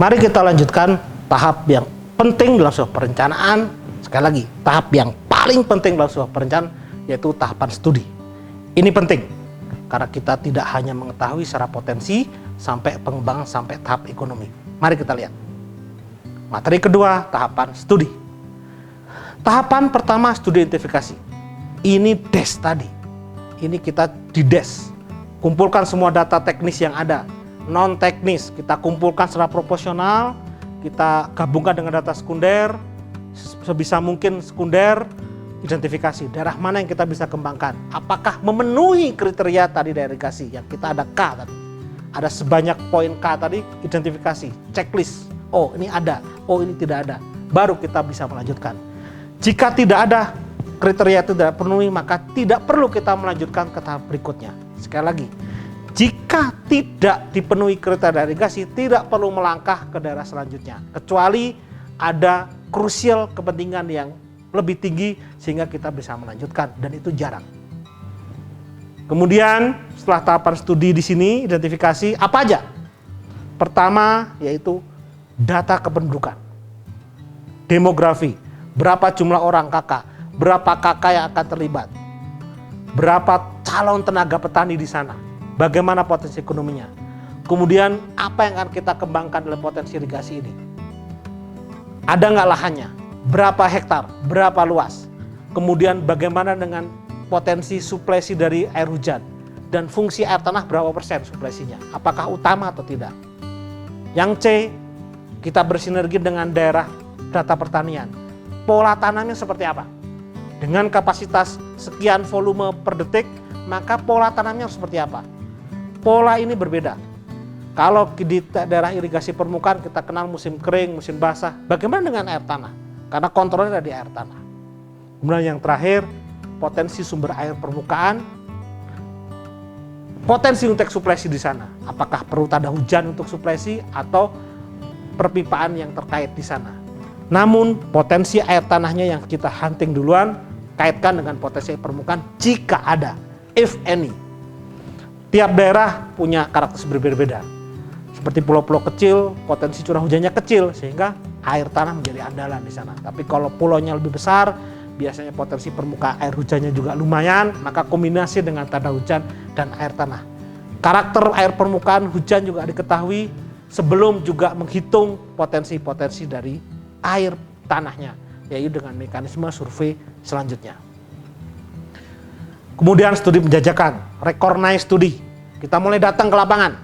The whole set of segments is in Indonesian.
Mari kita lanjutkan tahap yang penting dalam sebuah perencanaan. Sekali lagi, tahap yang paling penting dalam sebuah perencanaan yaitu tahapan studi. Ini penting karena kita tidak hanya mengetahui secara potensi sampai pengembangan sampai tahap ekonomi. Mari kita lihat. Materi kedua, tahapan studi. Tahapan pertama, studi identifikasi. Ini DES tadi. Ini kita di DES. Kumpulkan semua data teknis yang ada. Non teknis kita kumpulkan secara proporsional, kita gabungkan dengan data sekunder, sebisa mungkin sekunder, identifikasi daerah mana yang kita bisa kembangkan, apakah memenuhi kriteria tadi daerah irigasi yang kita ada K tadi, ada sebanyak poin K tadi, identifikasi, checklist, oh ini ada, oh ini tidak ada, baru kita bisa melanjutkan. Jika tidak ada kriteria itu tidak penuhi, maka tidak perlu kita melanjutkan ke tahap berikutnya. Sekali lagi, jika tidak dipenuhi kriteria irigasi, tidak perlu melangkah ke daerah selanjutnya. Kecuali ada krusial kepentingan yang lebih tinggi sehingga kita bisa melanjutkan, dan itu jarang. Kemudian setelah tahapan studi di sini, identifikasi apa aja? Pertama yaitu data kependudukan. Demografi, berapa jumlah orang KK, berapa KK yang akan terlibat, berapa calon tenaga petani di sana, bagaimana potensi ekonominya. Kemudian apa yang akan kita kembangkan dalam potensi irigasi ini? Ada nggak lahannya? Berapa hektar? Berapa luas? Kemudian bagaimana dengan potensi suplesi dari air hujan? Dan fungsi air tanah berapa persen suplesinya? Apakah utama atau tidak? Yang C, kita bersinergi dengan daerah data pertanian. Pola tanamnya seperti apa? Dengan kapasitas sekian volume per detik, maka pola tanamnya seperti apa? Pola ini berbeda. Kalau di daerah irigasi permukaan kita kenal musim kering, musim basah. Bagaimana dengan air tanah? Karena kontrolnya ada di air tanah. Kemudian yang terakhir, potensi sumber air permukaan. Potensi untuk suplesi di sana. Apakah perlu tanda hujan untuk suplesi atau perpipaan yang terkait di sana. Namun potensi air tanahnya yang kita hunting duluan, kaitkan dengan potensi permukaan jika ada, if any. Tiap daerah punya karakteristik berbeda-beda. Seperti pulau-pulau kecil, potensi curah hujannya kecil sehingga air tanah menjadi andalan di sana. Tapi kalau pulaunya lebih besar, biasanya potensi permukaan air hujannya juga lumayan, maka kombinasi dengan tanda hujan dan air tanah. Karakter air permukaan hujan juga diketahui sebelum juga menghitung potensi-potensi dari air tanahnya, yaitu dengan mekanisme survei selanjutnya. Kemudian studi penjajakan, recognize studi. Kita mulai datang ke lapangan.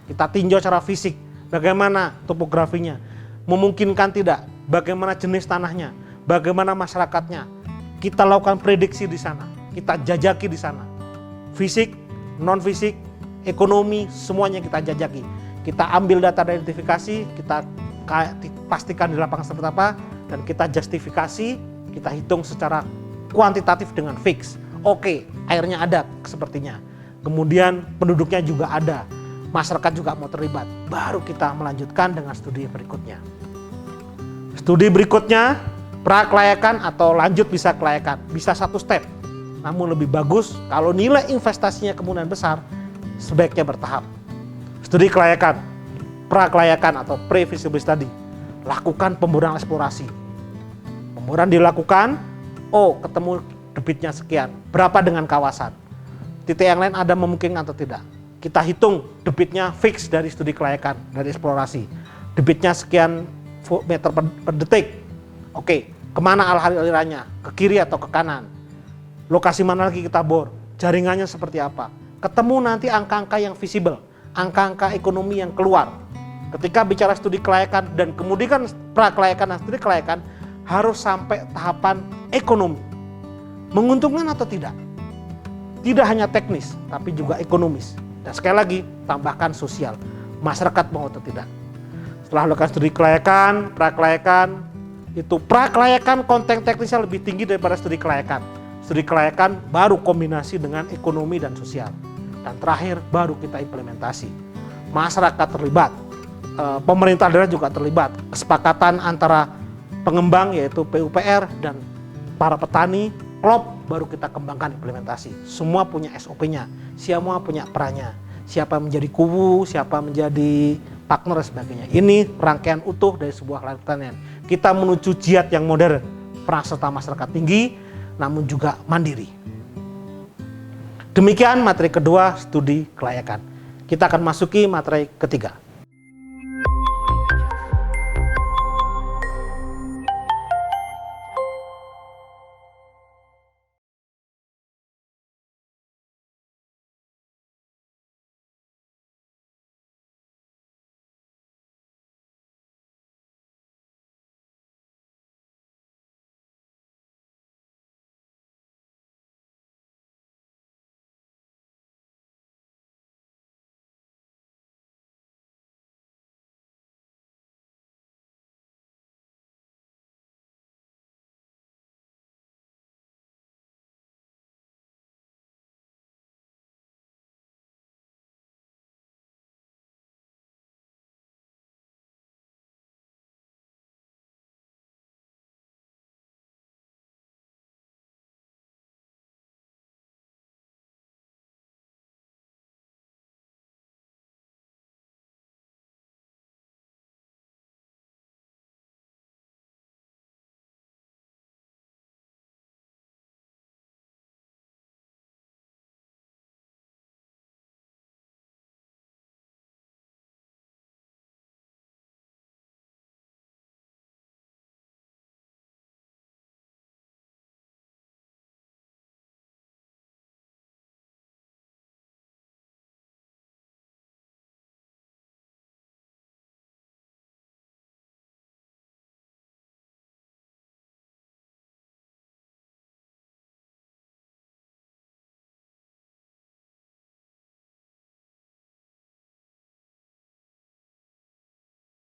Kita tinjau secara fisik, bagaimana topografinya, memungkinkan tidak, bagaimana jenis tanahnya, bagaimana masyarakatnya. Kita lakukan prediksi di sana, kita jajaki di sana. Fisik, non fisik, ekonomi, semuanya kita jajaki. Kita ambil data dan identifikasi, kita pastikan di lapangan seperti apa, dan kita justifikasi, kita hitung secara kuantitatif dengan fix. Oke, airnya ada sepertinya. Kemudian penduduknya juga ada, masyarakat juga mau terlibat. Baru kita melanjutkan dengan studi berikutnya. Studi berikutnya, prakelayakan atau lanjut bisa kelayakan. Bisa satu step, namun lebih bagus kalau nilai investasinya kemungkinan besar, sebaiknya bertahap. Studi kelayakan, prakelayakan atau pre-feasibility study. Lakukan pemburuan eksplorasi. Pemburuan dilakukan, ketemu debitnya sekian, berapa dengan kawasan. Titik yang lain ada memungkinkan atau tidak. Kita hitung debitnya fix dari studi kelayakan, dari eksplorasi. Debitnya sekian meter per detik. Oke, kemana alirannya? Ke kiri atau ke kanan? Lokasi mana lagi kita bor? Jaringannya seperti apa? Ketemu nanti angka-angka yang visible, angka-angka ekonomi yang keluar. Ketika bicara studi kelayakan dan kemudian prakelayakan dan studi kelayakan, harus sampai tahapan ekonomi. Menguntungkan atau tidak? Tidak hanya teknis, tapi juga ekonomis. Dan sekali lagi, tambahkan sosial. Masyarakat mau atau tidak. Setelah melakukan studi kelayakan, prakelayakan, itu prakelayakan konten teknisnya lebih tinggi daripada studi kelayakan. Studi kelayakan baru kombinasi dengan ekonomi dan sosial. Dan terakhir, baru kita implementasi. Masyarakat terlibat, pemerintah daerah juga terlibat. Kesepakatan antara pengembang yaitu PUPR dan para petani, klop, baru kita kembangkan implementasi. Semua punya SOP-nya, semua punya perannya. siapa menjadi kubu, siapa menjadi partner dan sebagainya. Ini rangkaian utuh dari sebuah layar pertanian. Kita menuju jihad yang modern, peran serta masyarakat tinggi, namun juga mandiri. Demikian materi kedua, studi kelayakan. Kita akan masuki materi ketiga.